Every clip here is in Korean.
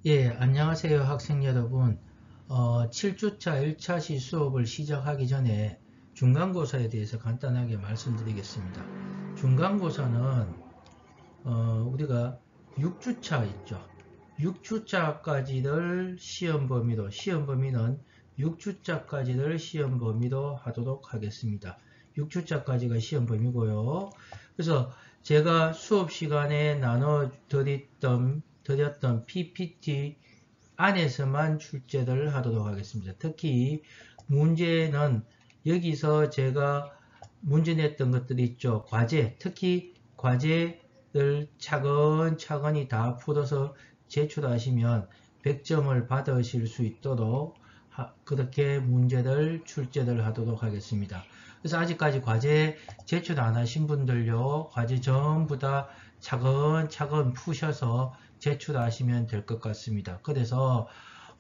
예, 안녕하세요 학생 여러분. 7주차 1차시 수업을 시작하기 전에 중간고사에 대해서 간단하게 말씀드리겠습니다. 중간고사는 우리가 6주차 있죠. 6주차까지를 시험 범위는 6주차까지를 시험 범위로 하도록 하겠습니다. 6주차까지가 시험 범위고요. 그래서 제가 수업 시간에 드렸던 PPT 안에서만 출제를 하도록 하겠습니다. 특히 문제는 여기서 제가 문제 냈던 것들이 있죠. 과제, 특히 과제를 차근차근히 다 풀어서 제출하시면 100점을 받으실 수 있도록 그렇게 문제를 출제를 하도록 하겠습니다. 그래서 아직까지 과제 제출 안 하신 분들요, 과제 전부 다 차근차근 푸셔서 제출하시면 될 것 같습니다. 그래서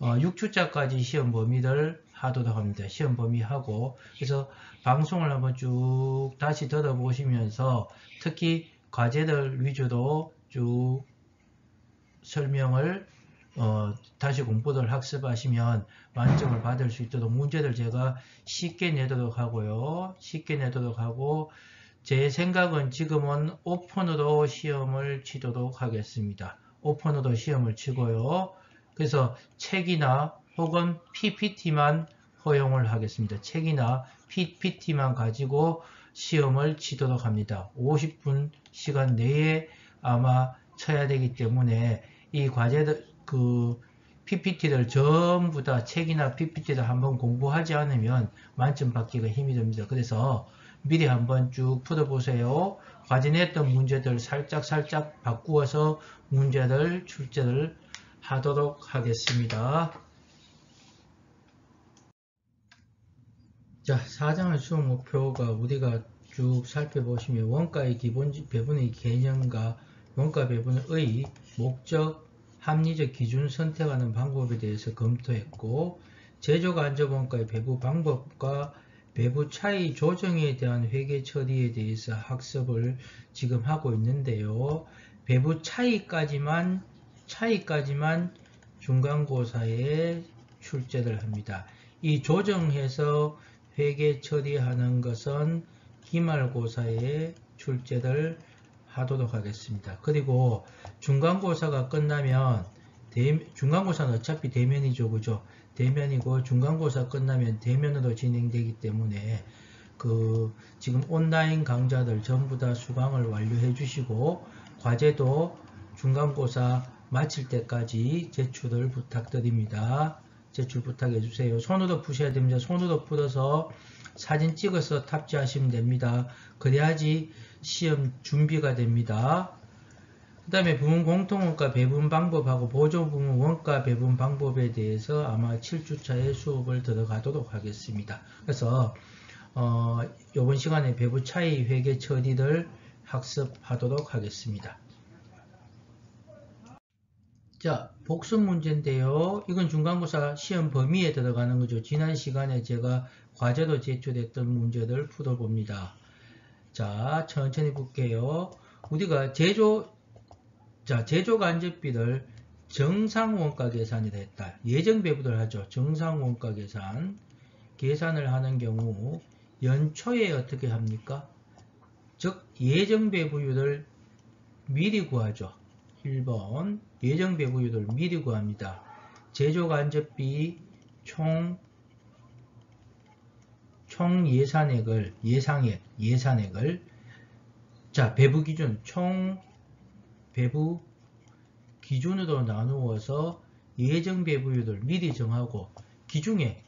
6주차까지 시험 범위를 하도록 합니다. 시험 범위하고, 그래서 방송을 한번 쭉 다시 들어보시면서 특히 과제들 위주로 쭉 설명을 다시 공부를 학습하시면 만점을 받을 수 있도록 문제들 제가 쉽게 내도록 하고요. 쉽게 내도록 하고, 제 생각은 지금은 오픈으로 시험을 치도록 하겠습니다. 오픈으로 시험을 치고요. 그래서 책이나 혹은 PPT만 허용을 하겠습니다. 책이나 PPT만 가지고 시험을 치도록 합니다. 50분 시간 내에 아마 쳐야 되기 때문에 이 과제들, PPT를 전부 다 책이나 PPT를 한번 공부하지 않으면 만점 받기가 힘이 듭니다. 그래서 미리 한번 쭉 풀어보세요. 과제 냈던 문제들 살짝 바꾸어서 문제를 출제를 하도록 하겠습니다. 자, 4장의 수업 목표가 우리가 쭉 살펴보시면 원가의 기본 배분의 개념과 원가 배분의 목적, 합리적 기준을 선택하는 방법에 대해서 검토했고, 제조간접원가의 배분 방법과 배분 차이 조정에 대한 회계 처리에 대해서 학습을 지금 하고 있는데요. 배분 차이까지만 중간고사에 출제를 합니다. 이 조정해서 회계 처리하는 것은 기말고사에 출제를 하도록 하겠습니다. 그리고 중간고사가 끝나면 중간고사는 어차피 대면이죠, 그죠? 대면이고 중간고사 끝나면 대면으로 진행되기 때문에 지금 온라인 강좌들 전부 다 수강을 완료해 주시고 과제도 중간고사 마칠 때까지 제출을 부탁드립니다. 제출 부탁해 주세요. 손으로 푸셔야 됩니다. 손으로 풀어서 사진 찍어서 탑재하시면 됩니다. 그래야지 시험 준비가 됩니다. 그 다음에 부분 공통원가 배분 방법하고 보조부문 원가 배분 방법에 대해서 아마 7주차에 수업을 들어가도록 하겠습니다. 그래서 이번 시간에 배분 차이 회계 처리를 학습하도록 하겠습니다. 자, 복습 문제인데요. 이건 중간고사 시험 범위에 들어가는 거죠. 지난 시간에 제가 과제로 제출했던 문제를 풀어봅니다. 자, 천천히 볼게요. 우리가 제조간접비를 정상원가 계산이라 했다. 예정배분을 하죠. 정상원가 계산을 하는 경우 연초에 어떻게 합니까? 즉 예정배분율을 미리 구하죠. 1번 예정배분율을 미리 구합니다. 제조간접비 총 예산액을 자, 배부기준 총 배부 기준으로 나누어서 예정배분율을 미리 정하고 기중에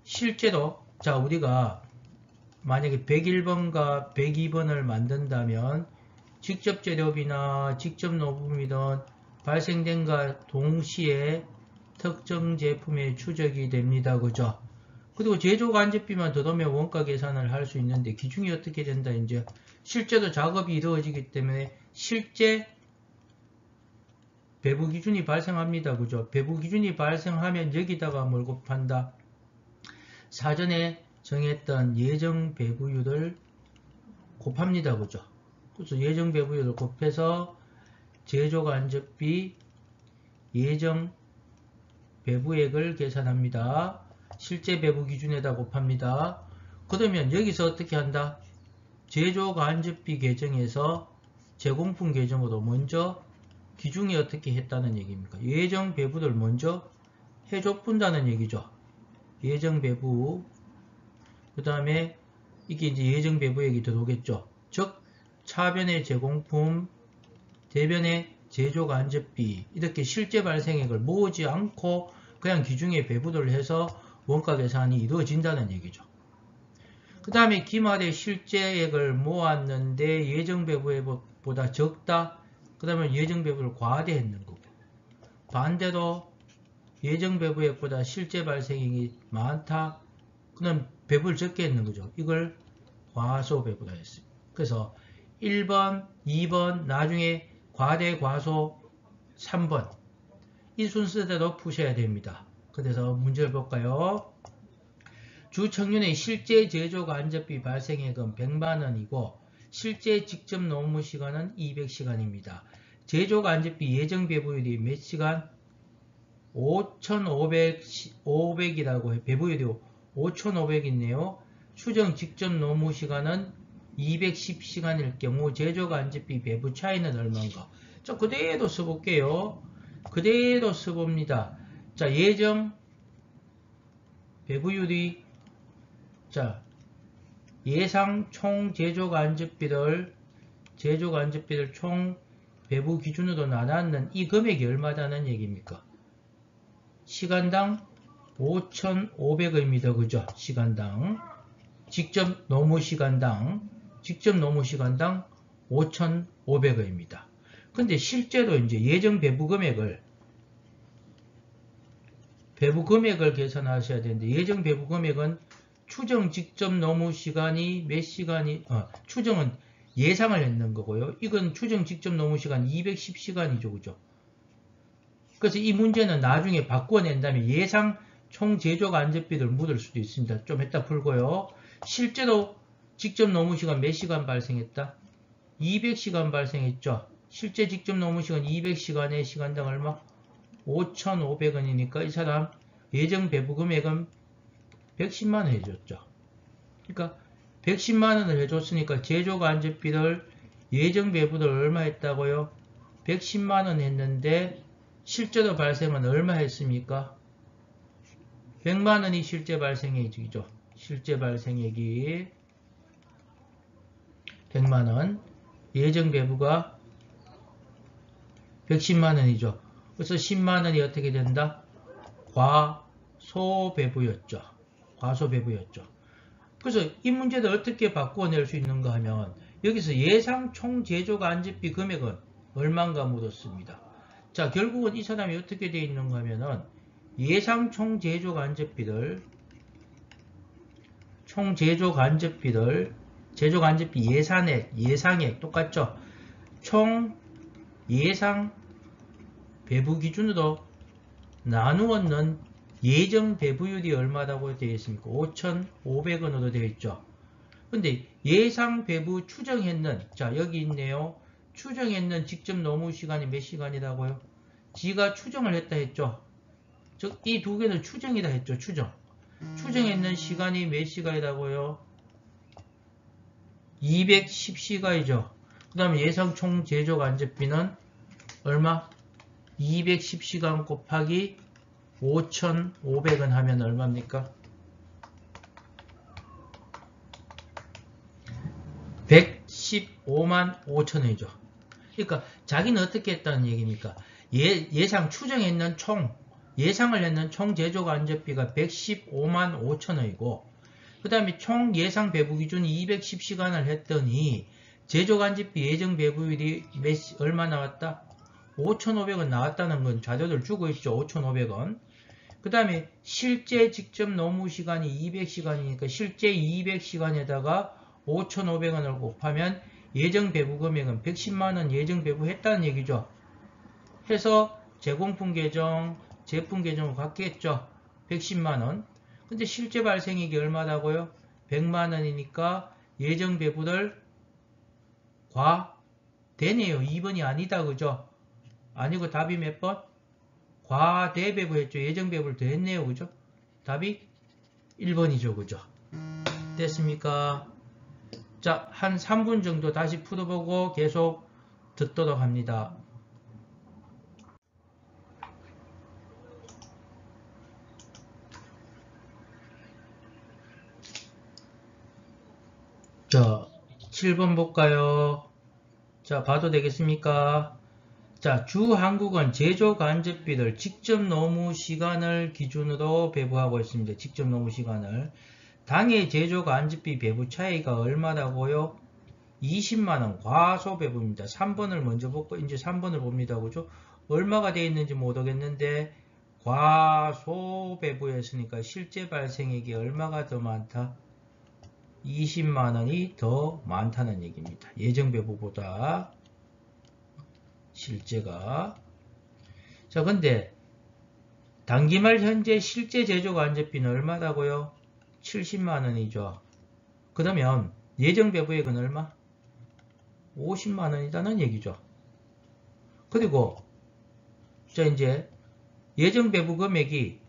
실제로 자, 우리가 만약에 101번과 102번을 만든다면 직접 재료비나 직접 노무이든 발생된과 동시에 특정 제품의 추적이 됩니다. 그죠? 그리고 제조간접비만 더하면 원가 계산을 할 수 있는데 기준이 어떻게 된다? 이제 실제로 작업이 이루어지기 때문에 실제 배부 기준이 발생합니다. 그죠? 배부 기준이 발생하면 여기다가 뭘 곱한다? 사전에 정했던 예정 배부율을 곱합니다. 그죠? 그래서 예정 배부율을 곱해서 제조간접비 예정 배부액을 계산합니다. 실제 배부 기준에다 곱합니다. 그러면 여기서 어떻게 한다? 제조간접비 계정에서 제공품 계정으로 먼저 기준이 어떻게 했다는 얘기입니까? 예정 배부를 먼저 해줘 푼다는 얘기죠. 예정 배부. 그 다음에 이게 이제 예정 배부액이 들어오겠죠. 즉, 차변의 제공품, 대변의 제조간접비, 이렇게 실제 발생액을 모으지 않고 그냥 기준에 배부를 해서 원가 계산이 이루어진다는 얘기죠. 그 다음에 기말에 실제액을 모았는데 예정 배부액보다 적다. 그 다음에 예정 배부를 과대했는 거고. 반대로 예정 배부액보다 실제 발생액이 많다. 그럼 배부를 적게 했는 거죠. 이걸 과소 배부라 했습니다. 그래서 1번, 2번, 나중에 과대, 과소 3번. 이 순서대로 푸셔야 됩니다. 그래서 문제를 볼까요? 주청년의 실제 제조간접비 발생액은 100만원이고 실제 직접 노무 시간은 200시간입니다. 제조간접비 예정 배부율이 몇 시간? 5,500이라고 해. 배부율이 5,500이네요. 추정 직접 노무 시간은 210시간일 경우 제조간접비 배부 차이는 얼마인가? 자, 그대로 써볼게요. 그대로 써봅니다. 자, 예정 배부율이 자, 예상 총 제조간접비를 총 배부 기준으로 나눴는 이 금액이 얼마다는 얘기입니까? 시간당 5,500원입니다. 그죠? 시간당. 직접 노무 시간당 5,500원입니다. 근데 실제로 이제 예정 배부 금액을 계산하셔야 되는데 예정 배부 금액은 추정 직접 노무 시간이 몇 시간이 추정은 예상을 했는 거고요. 이건 추정 직접 노무 시간 210시간이죠. 그죠? 그래서 이 문제는 나중에 바꿔낸 다음에 예상 총 제조간접비를 묻을 수도 있습니다. 좀 이따 풀고요. 실제로 직접 노무 시간 몇 시간 발생했다? 200시간 발생했죠. 실제 직접 노무 시간 200시간에 시간당 얼마? 5,500원이니까 이 사람 예정 배부 금액은 110만원 해줬죠. 그러니까 110만원을 해줬으니까 제조간접비를 예정 배부를 얼마 했다고요? 110만원 했는데 실제로 발생은 얼마 했습니까? 100만원이 실제 발생액이죠. 실제 발생액이 100만원. 예정 배부가 110만원이죠. 그래서 10만원이 어떻게 된다? 과소배부였죠. 과소배부였죠. 그래서 이 문제를 어떻게 바꾸어낼 수 있는가 하면 여기서 예상 총 제조간접비 금액은 얼마인가 물었습니다. 자, 결국은 이 사람이 어떻게 되어 있는가 하면은 예상 총 제조간접비를 제조간접비 예상액 똑같죠? 총 예상 배부 기준으로 나누었는 예정 배부율이 얼마라고 되어 있습니까? 5,500원으로 되어 있죠. 근데 예상 배부 추정했는, 자, 여기 있네요. 추정했는 직접 노무 시간이 몇 시간이라고요? 지가 추정을 했다 했죠. 즉, 이 두 개는 추정이다 했죠. 추정했는 시간이 몇 시간이라고요? 210시간이죠. 그 다음에 예상 총 제조간접비는 얼마? 210시간 곱하기 5,500원 하면 얼마입니까? 115만 5천원이죠. 그러니까 자기는 어떻게 했다는 얘기입니까? 예상 추정했는 예상을 했는 총 제조간접비가 115만 5천원이고 그 다음에 총 예상 배부 기준 210시간을 했더니 제조간접비 예정 배부율이 얼마 나왔다? 5,500원 나왔다는 건 자료를 주고 있죠. 5,500원. 그 다음에 실제 직접 노무 시간이 200시간이니까 실제 200시간에다가 5,500원을 곱하면 예정 배부 금액은 110만원 예정 배부했다는 얘기죠. 해서 제공품 계정, 제품 계정을 갖게 했죠. 110만원. 근데 실제 발생액이 얼마라고요? 100만원이니까 예정 배부를 과대네요. 2번이 아니다. 그죠? 아니고 답이 몇 번? 과대배부 했죠. 예정배부를 더 했네요. 그죠? 답이 1번이죠. 그죠? 됐습니까? 자, 한 3분 정도 다시 풀어보고 계속 듣도록 합니다. 자, 7번 볼까요? 자, 봐도 되겠습니까? 자, 주한국은 제조 간접비를 직접 노무 시간을 기준으로 배부하고 있습니다. 직접 노무 시간을. 당해 제조 간접비 배부 차이가 얼마라고요? 20만원 과소 배부입니다. 3번을 먼저 보고 이제 3번을 봅니다. 그죠? 얼마가 되어 있는지 모르겠는데 과소 배부였으니까 실제 발생액이 얼마가 더 많다? 20만원이 더 많다는 얘기입니다. 예정 배부보다 실제가. 자, 근데 단기말 현재 실제 제조 간접비는 얼마라고요? 70만원이죠. 그러면 예정 배부액은 얼마? 50만원이라는 얘기죠. 그리고 자, 이제 예정 배부 금액이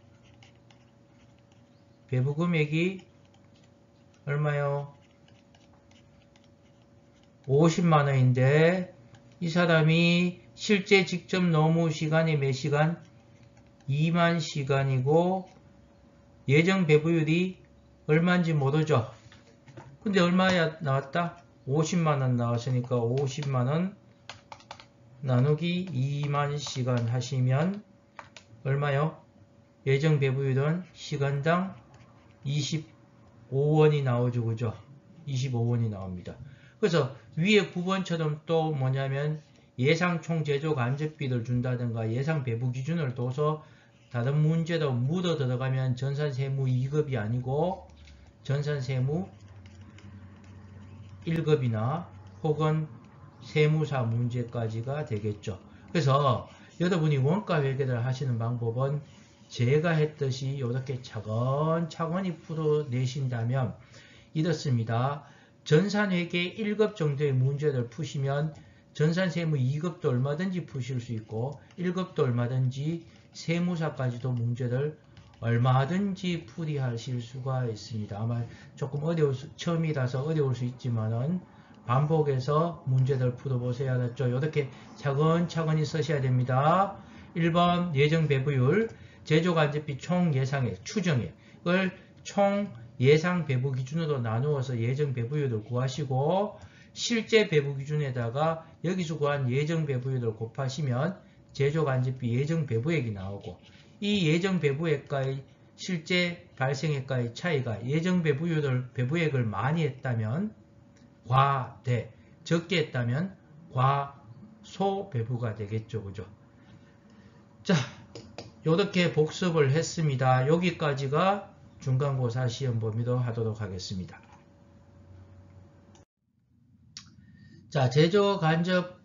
얼마요? 50만원인데 이 사람이 실제 직접 노무 시간이 몇 시간? 2만 시간이고 예정 배부율이 얼마인지 모르죠. 근데 얼마야 나왔다? 50만원 나왔으니까 50만원 나누기 2만 시간 하시면 얼마요? 예정 배부율은 시간당 25원이 나오죠. 그죠? 25원이 나옵니다. 그래서 위에 9번처럼 또 뭐냐면 예상 총 제조 간접비를 준다든가 예상 배부 기준을 둬서 다른 문제로 묻어 들어가면 전산세무 2급이 아니고 전산세무 1급이나 혹은 세무사 문제까지가 되겠죠. 그래서 여러분이 원가 회계를 하시는 방법은 제가 했듯이 이렇게 차근차근히 풀어내신다면 이렇습니다. 전산회계 1급 정도의 문제를 푸시면 전산세무 2급도 얼마든지 푸실 수 있고 1급도 얼마든지 세무사까지도 문제를 얼마든지 풀이하실 수가 있습니다. 아마 조금 처음이라서 어려울 수 있지만은 반복해서 문제를 풀어보셔야 하겠죠. 이렇게 차근차근히 쓰셔야 됩니다. 1번 예정 배부율, 제조 간접비 총 예상액, 추정액을 총 예상 배부 기준으로 나누어서 예정 배부율을 구하시고 실제 배부 기준에다가 여기서 구한 예정 배부율을 곱하시면 제조 간접비 예정 배부액이 나오고 이 예정 배부액과의 실제 발생액과의 차이가 예정 배부액을 많이 했다면 과대, 적게 했다면 과소 배부가 되겠죠. 그죠? 자, 이렇게 복습을 했습니다. 여기까지가 중간고사 시험 범위로 하도록 하겠습니다. 자, 제조 간접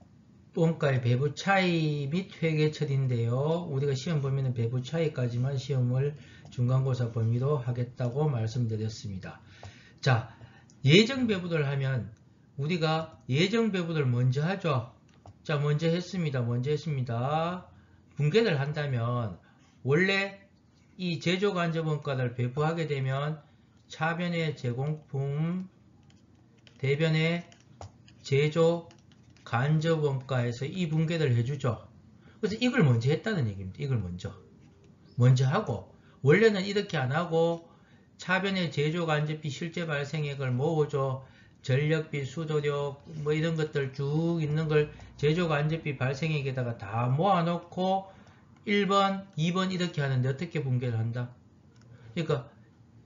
원가의 배부 차이 및 회계 처리인데요. 우리가 시험 범위는 배부 차이까지만 시험을 중간고사 범위로 하겠다고 말씀드렸습니다. 자, 예정 배부를 하면 우리가 예정 배부를 먼저 하죠. 자, 먼저 했습니다. 분개를 한다면 원래 이 제조 간접 원가를 배부하게 되면 차변의 제공품, 대변의 제조 간접 원가에서 이 분개를 해주죠. 그래서 이걸 먼저 했다는 얘기입니다. 이걸 먼저 하고 원래는 이렇게 안 하고 차변의 제조 간접비 실제 발생액을 모으죠. 전력비, 수도료 뭐 이런 것들 쭉 있는 걸 제조 간접비 발생액에다가 다 모아놓고 1번, 2번 이렇게 하는데 어떻게 분개를 한다? 그러니까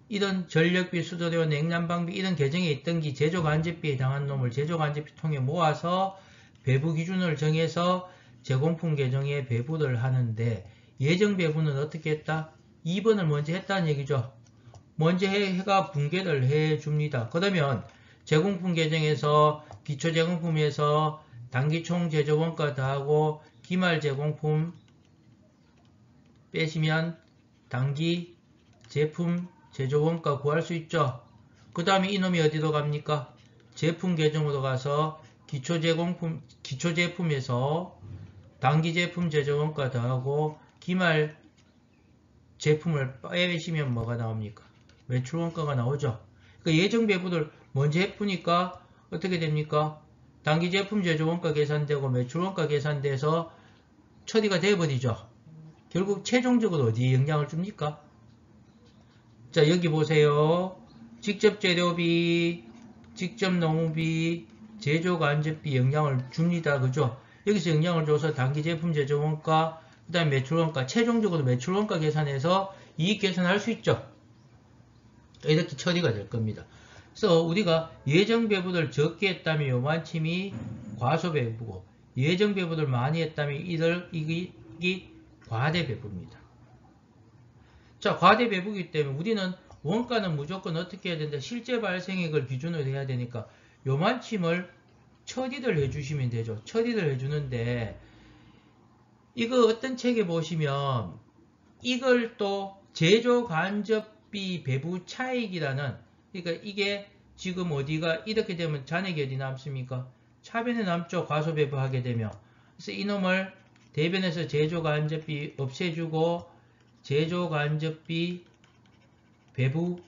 이런 전력비, 수도료, 냉난방비 이런 계정에 있던 게 제조 간접비에 해당한 놈을 제조 간접비 통에 모아서 배부 기준을 정해서 제공품 계정에 배부를 하는데 예정 배부는 어떻게 했다? 2번을 먼저 했다는 얘기죠. 먼저 해가 분개를 해줍니다. 그러면 제공품 계정에서 기초 제공품에서 단기 총 제조 원가 더하고 기말 제공품 빼시면 단기 제품 제조 원가 구할 수 있죠. 그 다음에 이놈이 어디로 갑니까? 제품 계정으로 가서 기초 제품에서 당기 제품 제조원가 더하고 기말 제품을 빼시면 뭐가 나옵니까? 매출원가가 나오죠. 그러니까 예정 배부들 먼저 해보니까 어떻게 됩니까? 당기 제품 제조원가 계산되고 매출원가 계산돼서 처리가 돼버리죠. 결국 최종적으로 어디에 영향을 줍니까? 자, 여기 보세요. 직접 재료비, 직접 농업비, 제조 간접비 영향을 줍니다. 그죠? 여기서 영향을 줘서 당기 제품 제조원가, 그 다음에 매출원가, 최종적으로 매출원가 계산해서 이익 계산할 수 있죠. 이렇게 처리가 될 겁니다. 그래서 우리가 예정 배부들 적게 했다면 요만침이 과소 배부고, 예정 배부들 많이 했다면 이게 과대 배부입니다. 자, 과대 배부이기 때문에 우리는 원가는 무조건 어떻게 해야 된다? 실제 발생액을 기준으로 해야 되니까 요만침을 처리를 해주시면 되죠. 처리를 해주는데 이거 어떤 책에 보시면 이걸 또 제조 간접비 배부 차익이라는, 그러니까 이게 지금 어디가 이렇게 되면 잔액이 어디 남습니까? 차변에 남죠. 과소 배부하게 되면. 그래서 이놈을 대변에서 제조 간접비 없애주고 제조 간접비 배부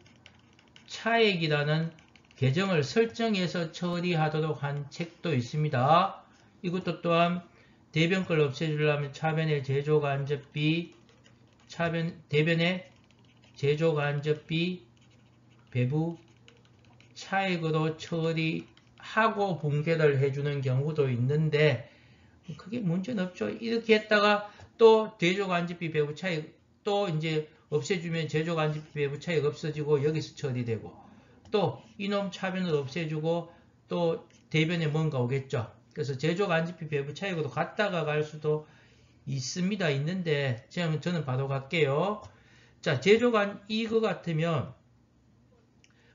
차액이라는 계정을 설정해서 처리하도록 한 책도 있습니다. 이것도 또한 대변 걸 없애주려면 차변의 제조 간접비 대변의 제조 간접비 배부 차액으로 처리하고 분괴를 해주는 경우도 있는데 그게 문제는 없죠. 이렇게 했다가 또 제조 간접비 배부 차액 또 이제 없애주면 제조 간접비 배부 차액 없어지고 여기서 처리되고 또 이놈 차변을 없애주고 또 대변에 뭔가 오겠죠. 그래서 제조 간접비 배부 차익으로 갔다가 갈 수도 있습니다. 있는데 저는 바로 갈게요. 자, 제조간 이거 같으면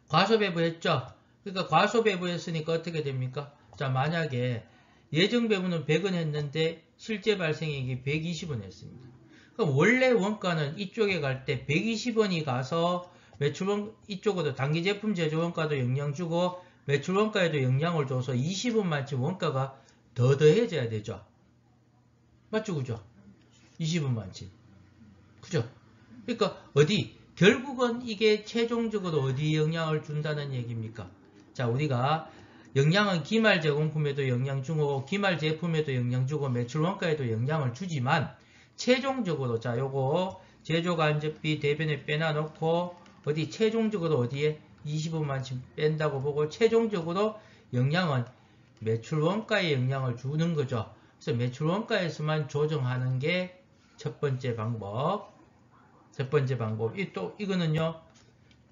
과소 배부했죠. 그러니까 과소 배부했으니까 어떻게 됩니까? 자, 만약에 예정 배부는 100원 했는데 실제 발생액이 120원 했습니다. 그럼 원래 원가는 이쪽에 갈 때 120원이 가서 매출원 이쪽으로 당기 제품 제조 원가도 영향 주고 매출 원가에도 영향을 줘서 20원만치 원가가 더 더해져야 되죠. 맞죠? 그죠? 20원만치. 그죠? 그러니까 결국은 이게 최종적으로 어디에 영향을 준다는 얘기입니까? 자, 우리가 영향은 기말 제공품에도 영향 주고 기말 제품에도 영향 주고 매출 원가에도 영향을 주지만 최종적으로 자, 요거 제조 간접비 대변에 빼놔 놓고 최종적으로 어디에 20원만치 뺀다고 보고 최종적으로 영향은 매출 원가에 영향을 주는 거죠. 그래서 매출 원가에서만 조정하는 게 첫 번째 방법. 이거는요.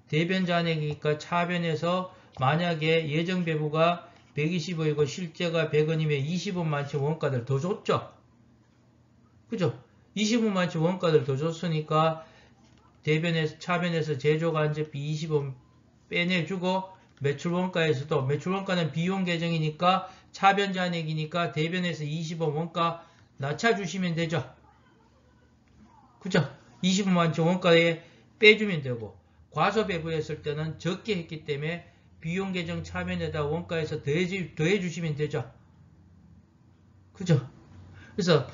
대변 잔액이니까 차변에서 만약에 예정 배부가 120원이고 실제가 100원이면 20원만치 원가를 더 줬죠. 그죠? 20원만치 원가를 더 줬으니까 차변에서 제조 간접비 20원 빼내주고 매출 원가에서도 매출 원가는 비용 계정이니까 차변 잔액이니까 대변에서 20원 원가 낮춰주시면 되죠. 그죠? 20원만치 원가에 빼주면 되고 과소 배부했을 때는 적게 했기 때문에 비용 계정 차변에다 원가에서 더해주시면 되죠. 그죠? 그래서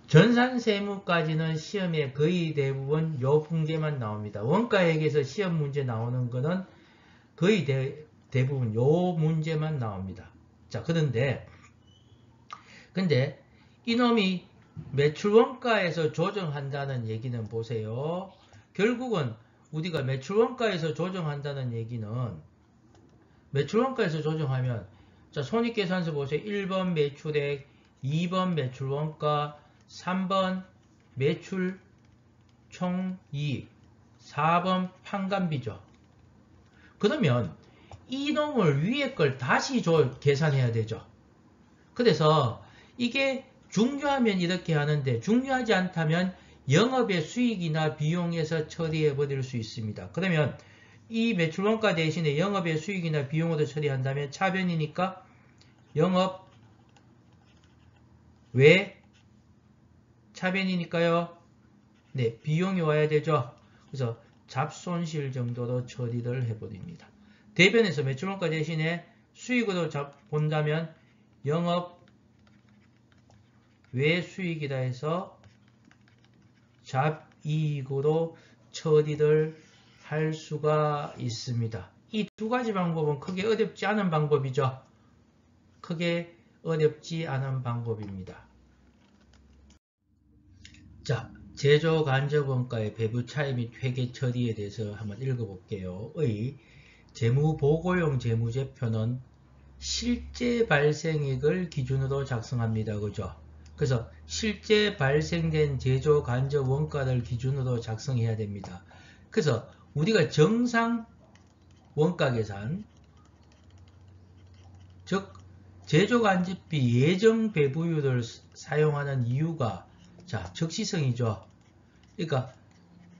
전산세무까지는 시험에 거의 대부분 요 문제만 나옵니다. 원가액에서 시험 문제 나오는 거는 거의 대부분 요 문제만 나옵니다. 자, 근데 이놈이 매출 원가에서 조정한다는 얘기는 보세요. 결국은 우리가 매출 원가에서 조정한다는 얘기는 매출 원가에서 조정하면 자, 손익계산서 보세요. 1번 매출액, 2번 매출 원가, 3번 매출 총이익, 4번 판관비죠. 그러면 이놈을 위에 걸 다시 계산해야 되죠. 그래서 이게 중요하면 이렇게 하는데 중요하지 않다면 영업의 수익이나 비용에서 처리해 버릴 수 있습니다. 그러면 이 매출원가 대신에 영업의 수익이나 비용으로 처리한다면 차변이니까 영업 외 차변이니까요. 네, 비용이 와야 되죠. 그래서 잡손실 정도로 처리를 해버립니다. 대변에서 매출원가 대신에 수익으로 본다면 영업 외수익이다 해서 잡이익으로 처리를 할 수가 있습니다. 이 두 가지 방법은 크게 어렵지 않은 방법이죠. 크게 어렵지 않은 방법입니다. 자, 제조간접원가의 배부 차이 및 회계 처리에 대해서 한번 읽어볼게요. 재무보고용 재무제표는 실제 발생액을 기준으로 작성합니다. 그죠? 그래서 실제 발생된 제조간접원가를 기준으로 작성해야 됩니다. 그래서 우리가 정상 원가계산, 즉 제조간접비 예정배부율을 사용하는 이유가 자, 적시성이죠. 그러니까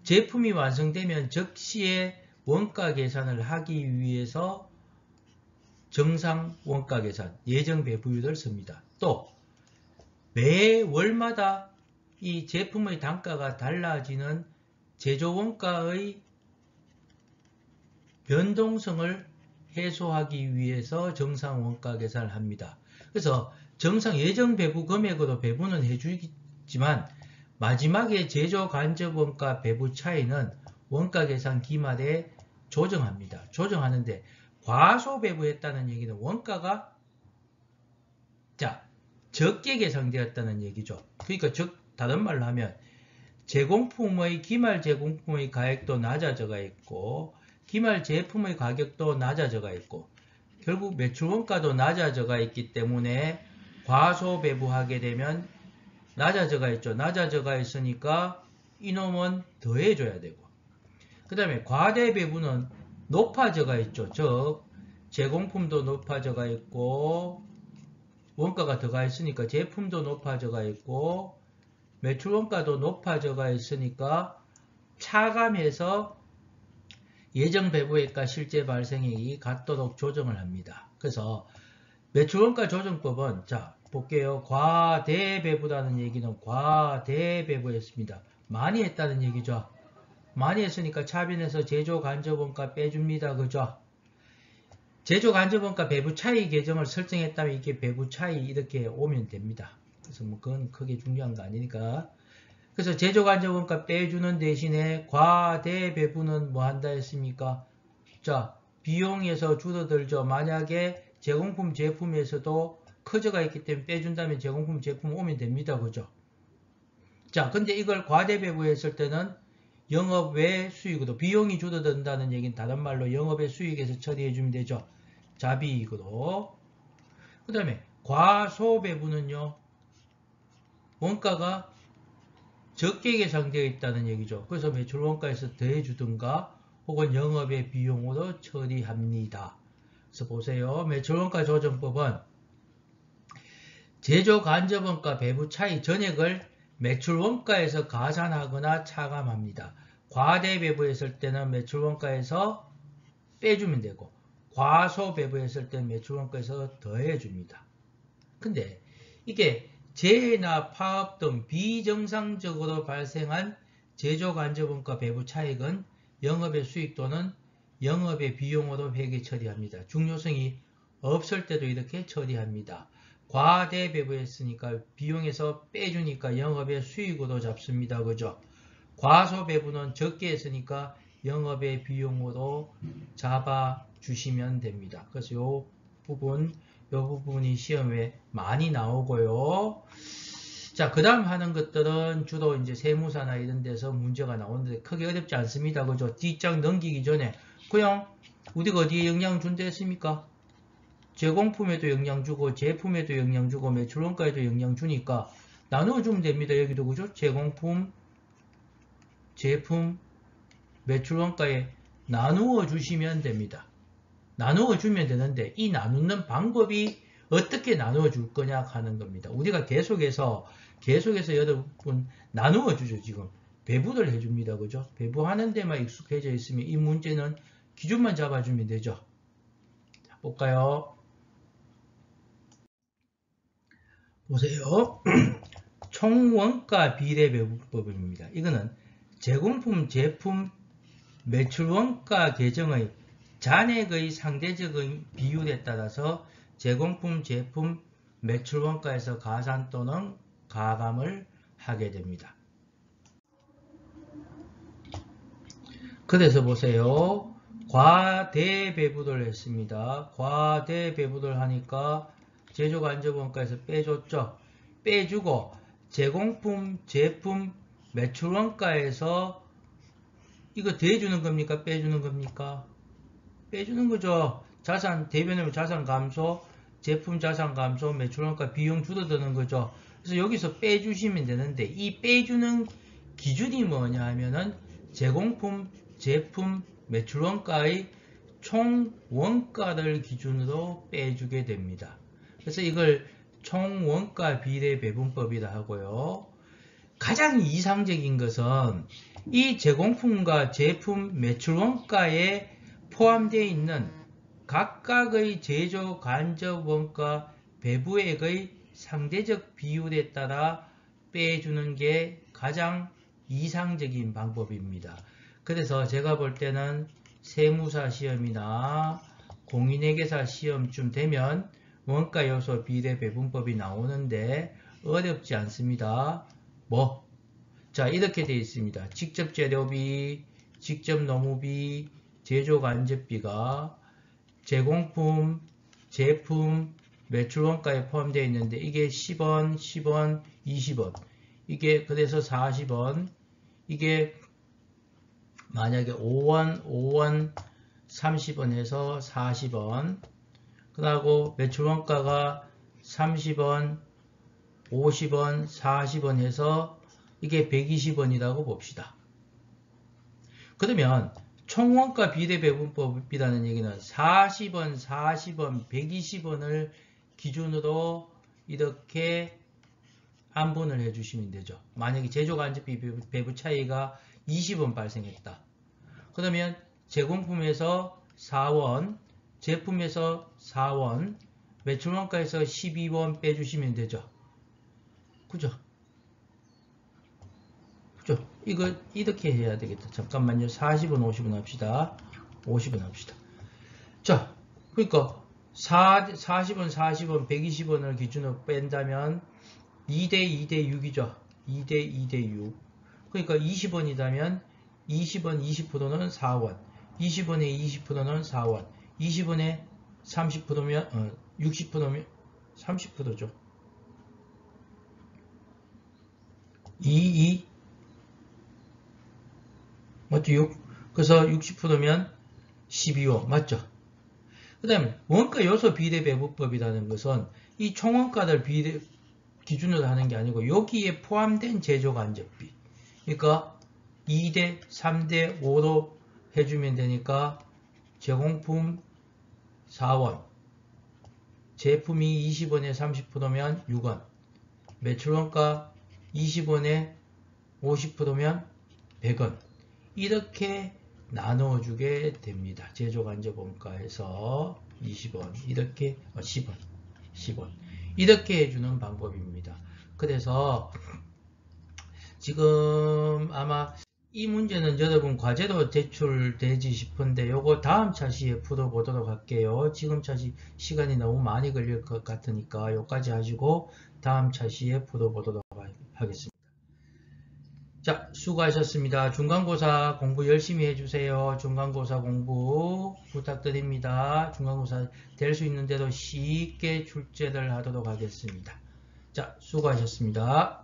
제품이 완성되면 즉시에 원가 계산을 하기 위해서 정상 원가 계산, 예정 배부율을 씁니다. 또 매 월마다 이 제품의 단가가 달라지는 제조 원가의 변동성을 해소하기 위해서 정상 원가 계산을 합니다. 그래서 정상 예정 배부 금액으로 배부는 해주지만 마지막에 제조 간접 원가 배부 차이는 원가 계산 기말에 조정합니다. 조정하는데 과소 배부했다는 얘기는 원가가 적게 계산되었다는 얘기죠. 그러니까 즉 다른 말로 하면 제공품의 기말 제공품의 가격도 낮아져가 있고 기말 제품의 가격도 낮아져가 있고 결국 매출 원가도 낮아져가 있기 때문에 과소 배부하게 되면 낮아져가 있죠. 낮아져가 있으니까 이놈은 더해줘야 되고 그 다음에 과대 배부는 높아져가 있죠. 즉 제공품도 높아져가 있고 원가가 더가 있으니까 제품도 높아져가 있고 매출 원가도 높아져가 있으니까 차감해서 예정 배부액과 실제 발생액이 같도록 조정을 합니다. 그래서 매출 원가 조정법은 자 볼게요. 과대배부라는 얘기는 과대배부했습니다. 많이 했다는 얘기죠. 많이 했으니까 차변에서 제조간접원가 빼줍니다. 그죠? 제조간접원가 배부 차이 계정을 설정했다면 이게 배부 차이 이렇게 오면 됩니다. 그래서 뭐 그건 크게 중요한 거 아니니까. 그래서 제조간접원가 빼주는 대신에 과대배부는 뭐 한다 했습니까? 자, 비용에서 줄어들죠. 만약에 제공품 제품에서도 커져가 있기 때문에 빼준다면 제공품 제품 오면 됩니다. 그죠? 자, 근데 이걸 과대배부했을 때는 영업 외 수익으로 비용이 줄어든다는 얘기는 다른 말로 영업의 수익에서 처리해주면 되죠. 자비익으로. 그 다음에 과소배부는요. 원가가 적게 계산되어 있다는 얘기죠. 그래서 매출 원가에서 더해주든가 혹은 영업의 비용으로 처리합니다. 그래서 보세요. 매출 원가 조정법은 제조 간접원가 배부 차이 전액을 매출 원가에서 가산하거나 차감합니다. 과대 배부했을 때는 매출 원가에서 빼주면 되고 과소 배부했을 때는 매출 원가에서 더해줍니다. 근데 이게 재해나 파업 등 비정상적으로 발생한 제조 간접원가 배부 차익은 영업의 수익 또는 영업의 비용으로 회계 처리합니다. 중요성이 없을 때도 이렇게 처리합니다. 과대 배부했으니까 비용에서 빼주니까 영업의 수익으로 잡습니다. 그죠? 과소 배부는 적게 했으니까 영업의 비용으로 잡아주시면 됩니다. 그래서 요 부분이 시험에 많이 나오고요. 자, 그 다음 하는 것들은 주로 이제 세무사나 이런 데서 문제가 나오는데 크게 어렵지 않습니다. 그죠? 뒷장 넘기기 전에 그냥 우리가 어디에 영향 준다 했습니까? 제공품에도 영향 주고 제품에도 영향 주고 매출원가에도 영향 주니까 나누어 주면 됩니다. 여기도 그죠? 제공품, 제품, 매출원가에 나누어 주시면 됩니다. 나누어 주면 되는데 이 나누는 방법이 어떻게 나누어 줄 거냐 하는 겁니다. 우리가 계속해서 여러분 나누어 주죠. 지금 배부를 해줍니다. 그죠? 배부하는 데만 익숙해져 있으면 이 문제는 기준만 잡아주면 되죠. 자, 볼까요? 보세요. 총원가 비례 배부법입니다. 이거는 제공품, 제품, 매출원가 계정의 잔액의 상대적인 비율에 따라서 제공품, 제품, 매출원가에서 가산 또는 가감을 하게 됩니다. 그래서 보세요. 과대배분을 했습니다. 과대배분을 하니까 제조간접원가에서 빼줬죠. 빼주고 제공품, 제품, 매출원가에서 이거 대주는 겁니까? 빼주는 겁니까? 빼주는 거죠. 자산, 대변하면 자산 감소, 제품 자산 감소, 매출원가 비용 줄어드는 거죠. 그래서 여기서 빼주시면 되는데 이 빼주는 기준이 뭐냐 하면은 제공품, 제품, 매출원가의 총 원가를 기준으로 빼주게 됩니다. 그래서 이걸 총 원가 비례 배분법이라 하고요. 가장 이상적인 것은 이 제공품과 제품 매출원가에 포함되어 있는 각각의 제조 간접 원가 배부액의 상대적 비율에 따라 빼주는 게 가장 이상적인 방법입니다. 그래서 제가 볼 때는 세무사 시험이나 공인회계사 시험쯤 되면 원가 요소 비례 배분법이 나오는데 어렵지 않습니다. 자, 이렇게 되어 있습니다. 직접 재료비, 직접 노무비, 제조 간접비가 제공품, 제품, 매출원가에 포함되어 있는데 이게 10원, 10원, 20원. 이게 그래서 40원. 이게 만약에 5원, 5원, 30원 해서 40원. 그리고 매출원가가 30원, 50원, 40원 해서 이게 120원이라고 봅시다. 그러면 총원가 비례 배분법이라는 얘기는 40원, 40원, 120원을 기준으로 이렇게 안분을 해주시면 되죠. 만약에 제조간접비 배분 차이가 20원 발생했다. 그러면 제공품에서 4원, 제품에서 4원, 매출원가에서 12원 빼주시면 되죠. 그죠? 그죠? 이거 이렇게 해야 되겠다. 잠깐만요. 40원, 50원 합시다. 50원 합시다. 자, 그러니까 40원, 40원, 120원을 기준으로 뺀다면 2대 2대 6이죠. 2대 2대 6. 그러니까 20원이라면 20원 20%는 4원. 20원에 20%는 4원. 20원에 30%면 60%면 30%죠. 2 맞죠? 6. 그래서 60%면 12원. 맞죠? 그 다음에 원가 요소 비례 배분법이라는 것은 이 총원가를 비례 기준으로 하는 게 아니고 여기에 포함된 제조 간접비. 그러니까 2대 3대 5로 해주면 되니까 제공품 4원, 제품이 20원에 30%면 6원, 매출원가 20원에 50%면 100원. 이렇게 나눠주게 됩니다. 제조간접원가에서 20원, 이렇게 10원. 이렇게 해주는 방법입니다. 그래서 지금 아마 이 문제는 여러분 과제로 제출되지 싶은데 요거 다음 차시에 풀어보도록 할게요. 지금 차시 시간이 너무 많이 걸릴 것 같으니까 요까지 하시고 다음 차시에 풀어보도록 하겠습니다. 자, 수고하셨습니다. 중간고사 공부 열심히 해주세요. 중간고사 공부 부탁드립니다. 중간고사 될 수 있는 대로 쉽게 출제를 하도록 하겠습니다. 자, 수고하셨습니다.